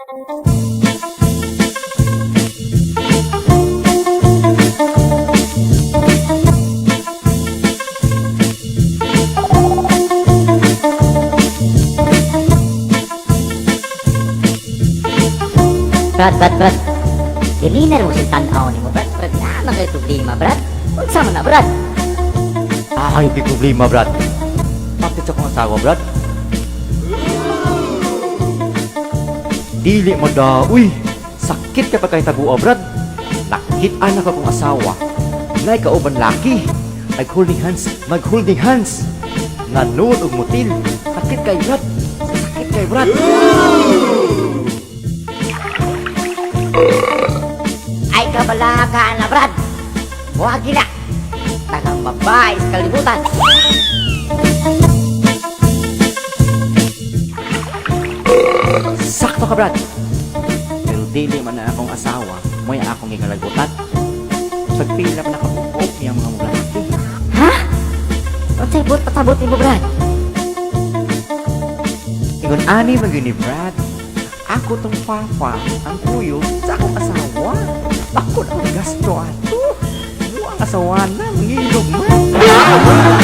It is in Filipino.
Brad. Diliner mo si tanaw ni mo, Brad. Brad, na kay problema, Brad. Unsa man na, Brad? Ay, di problema, Brad. Bakit sa kong asawa, Brad? Dili mo da. Uy, sakit ka pa kay tagua, Brad. Nakit-an ako kong asawa. Ngay kauban laki. Mag-holding hands. Nanood og mutil. Sakit kay Brad. Sakit kay Brad. Ay kabalaga na, Brad. Huwag na. Tanang babae sa kalibutan. Sakto ka, Brad. Pero dili man na akong asawa, mo'y akong igalagutan. Pagpila pa nakapupok niya mga mga lalaki. Ha? Unsay pasabot ni mo, Brad? Ingon ani man ni Brad. Ako tong papa, ang kuyo sa akong asawa. Ako na ang gasto ato. Mo ang asawa na, mangilog man.